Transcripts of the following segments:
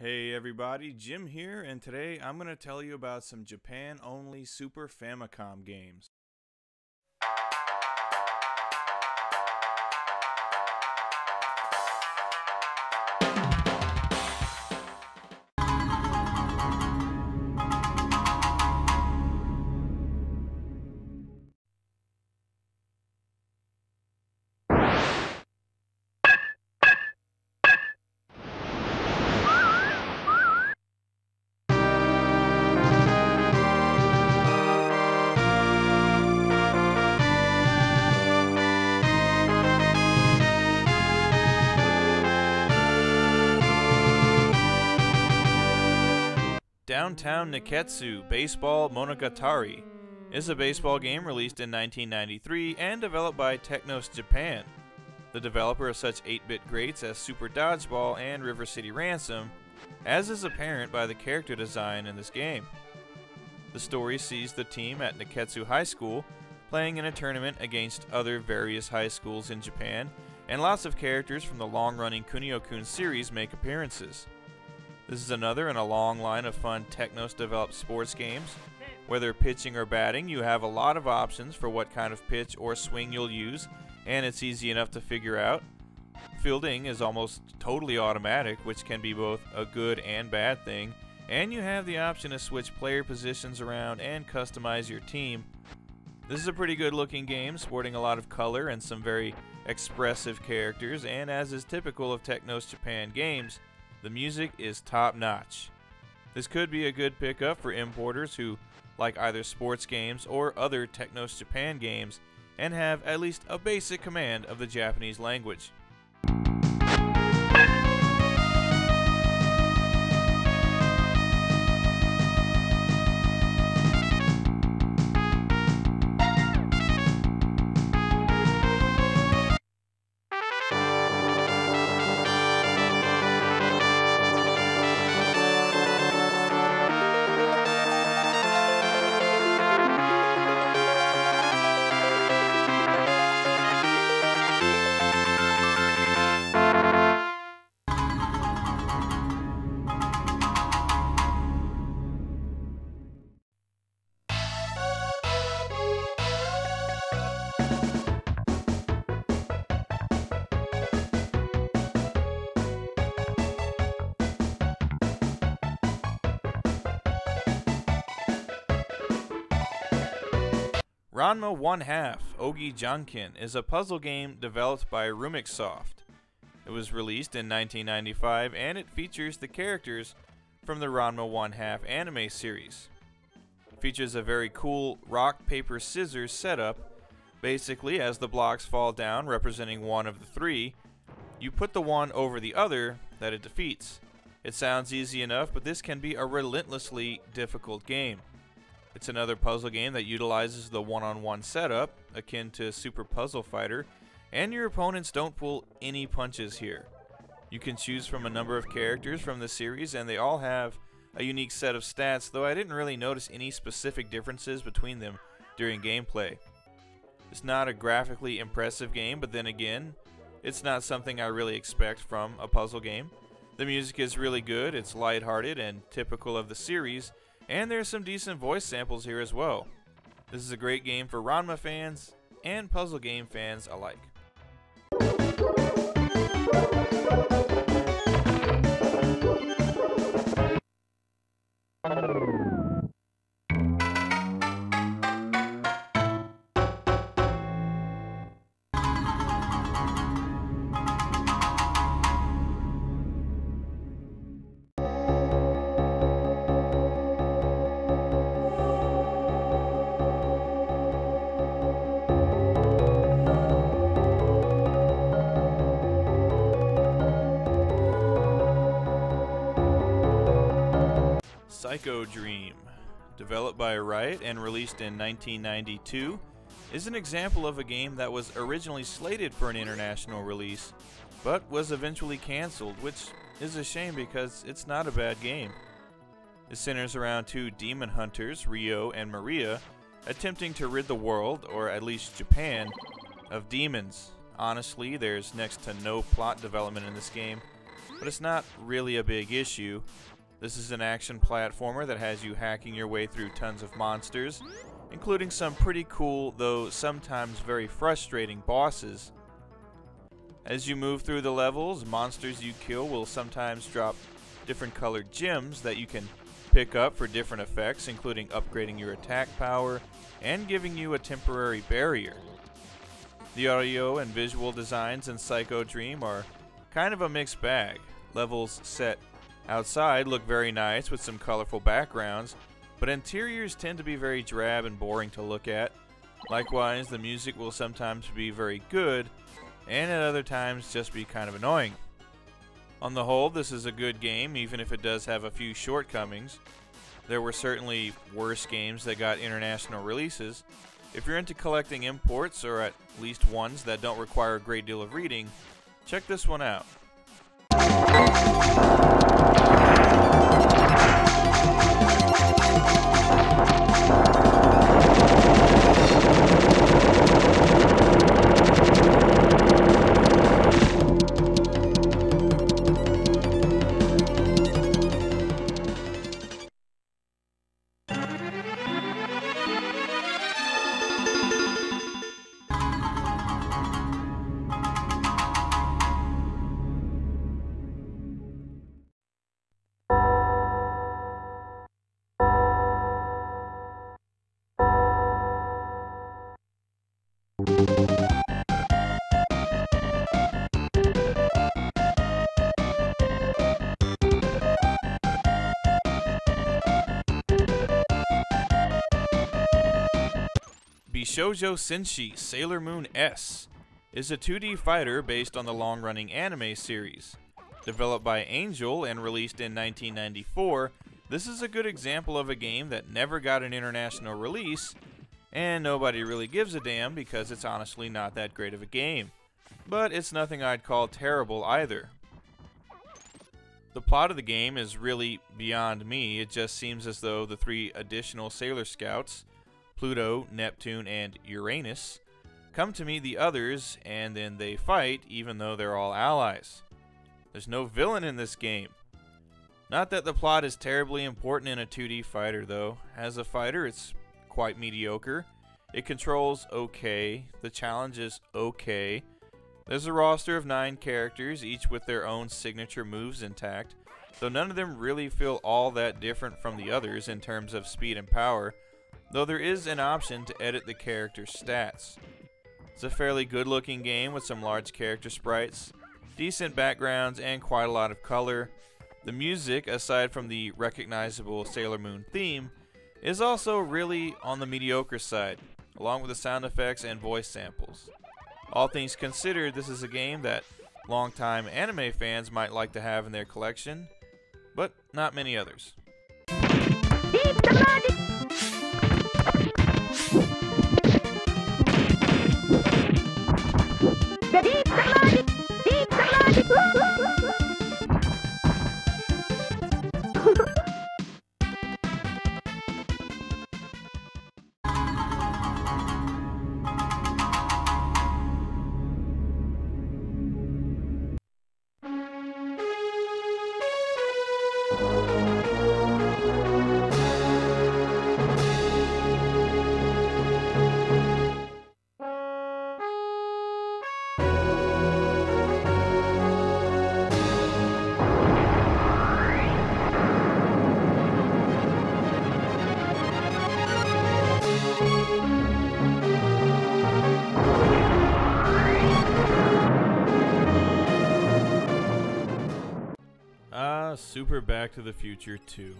Hey everybody, Jim here, and today I'm going to tell you about some Japan-only Super Famicom games. Downtown Niketsu Baseball Monogatari is a baseball game released in 1993 and developed by Technos Japan, the developer of such 8-bit greats as Super Dodgeball and River City Ransom, as is apparent by the character design in this game. The story sees the team at Niketsu High School playing in a tournament against other various high schools in Japan, and lots of characters from the long-running Kunio-kun series make appearances. This is another in a long line of fun Technos-developed sports games. Whether pitching or batting, you have a lot of options for what kind of pitch or swing you'll use, and it's easy enough to figure out. Fielding is almost totally automatic, which can be both a good and bad thing, and you have the option to switch player positions around and customize your team. This is a pretty good looking game, sporting a lot of color and some very expressive characters, and as is typical of Technos Japan games, the music is top-notch. This could be a good pickup for importers who like either sports games or other Technos Japan games and have at least a basic command of the Japanese language. Ronmo 1/2 Oogie Jungkin is a puzzle game developed by Rumixsoft. It was released in 1995 and it features the characters from the Ronmo 1/2 anime series. It features a very cool rock, paper, scissors setup. Basically, as the blocks fall down representing one of the three, you put the one over the other that it defeats. It sounds easy enough, but this can be a relentlessly difficult game. It's another puzzle game that utilizes the one-on-one setup, akin to Super Puzzle Fighter, and your opponents don't pull any punches here. You can choose from a number of characters from the series, and they all have a unique set of stats, though I didn't really notice any specific differences between them during gameplay. It's not a graphically impressive game, but then again, it's not something I really expect from a puzzle game. The music is really good, it's lighthearted and typical of the series, and there's some decent voice samples here as well. This is a great game for Ranma fans and puzzle game fans alike. Psycho Dream, developed by Riot and released in 1992, is an example of a game that was originally slated for an international release, but was eventually cancelled, which is a shame because it's not a bad game. It centers around two demon hunters, Ryo and Maria, attempting to rid the world, or at least Japan, of demons. Honestly, there's next to no plot development in this game. but it's not really a big issue. This is an action platformer that has you hacking your way through tons of monsters, including some pretty cool, though sometimes very frustrating bosses. As you move through the levels, monsters you kill will sometimes drop different colored gems that you can pick up for different effects, including upgrading your attack power and giving you a temporary barrier. The audio and visual designs in Psycho Dream are kind of a mixed bag. Levels set outside look very nice with some colorful backgrounds, but interiors tend to be very drab and boring to look at. Likewise, the music will sometimes be very good, and at other times just be kind of annoying. On the whole, this is a good game, even if it does have a few shortcomings. There were certainly worse games that got international releases. If you're into collecting imports, or at least ones that don't require a great deal of reading, check this one out. Shoujo Senshi Sailor Moon S is a 2D fighter based on the long-running anime series. Developed by Angel and released in 1994, this is a good example of a game that never got an international release, and nobody really gives a damn because it's honestly not that great of a game. But it's nothing I'd call terrible either. The plot of the game is really beyond me. It just seems as though the 3 additional Sailor Scouts, Pluto, Neptune, and Uranus, come to meet the others, and then they fight, even though they're all allies. There's no villain in this game. Not that the plot is terribly important in a 2D fighter, though. As a fighter, it's quite mediocre. It controls okay. The challenge is okay. There's a roster of 9 characters, each with their own signature moves intact, though none of them really feel all that different from the others in terms of speed and power, though there is an option to edit the character's stats. It's a fairly good-looking game with some large character sprites, decent backgrounds, and quite a lot of color. The music, aside from the recognizable Sailor Moon theme, is also really on the mediocre side, along with the sound effects and voice samples. All things considered, this is a game that longtime anime fans might like to have in their collection, but not many others. Super Back to the Future 2.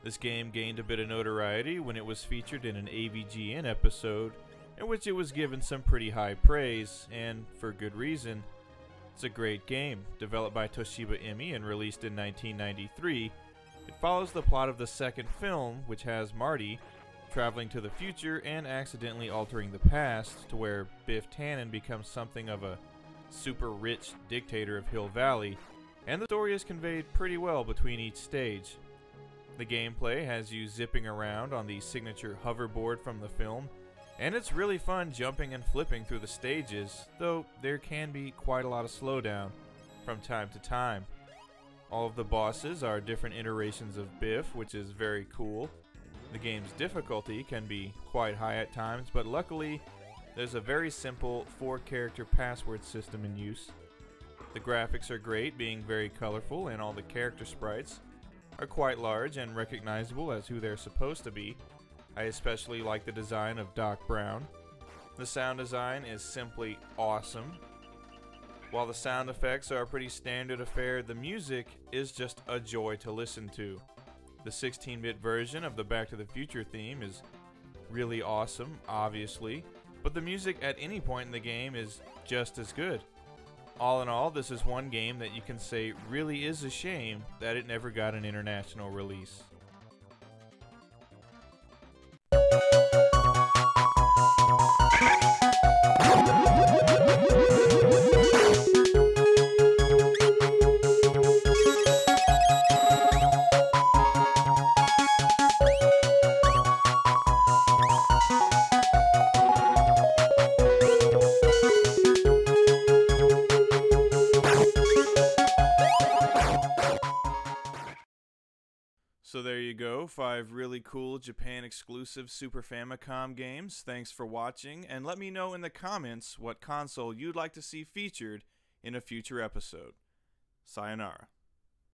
This game gained a bit of notoriety when it was featured in an AVGN episode in which it was given some pretty high praise, and for good reason. It's a great game, developed by Toshiba Emi and released in 1993. It follows the plot of the second film, which has Marty traveling to the future and accidentally altering the past to where Biff Tannen becomes something of a super rich dictator of Hill Valley, and the story is conveyed pretty well between each stage. The gameplay has you zipping around on the signature hoverboard from the film, and it's really fun jumping and flipping through the stages, though there can be quite a lot of slowdown from time to time. All of the bosses are different iterations of Biff, which is very cool. The game's difficulty can be quite high at times, but luckily there's a very simple 4-character password system in use. The graphics are great, being very colorful, and all the character sprites are quite large and recognizable as who they're supposed to be. I especially like the design of Doc Brown. The sound design is simply awesome. While the sound effects are a pretty standard affair, the music is just a joy to listen to. The 16-bit version of the Back to the Future theme is really awesome, obviously, but the music at any point in the game is just as good. All in all, this is one game that you can say really is a shame that it never got an international release. So there you go, 5 really cool Japan exclusive Super Famicom games. Thanks for watching, and let me know in the comments what console you'd like to see featured in a future episode. Sayonara.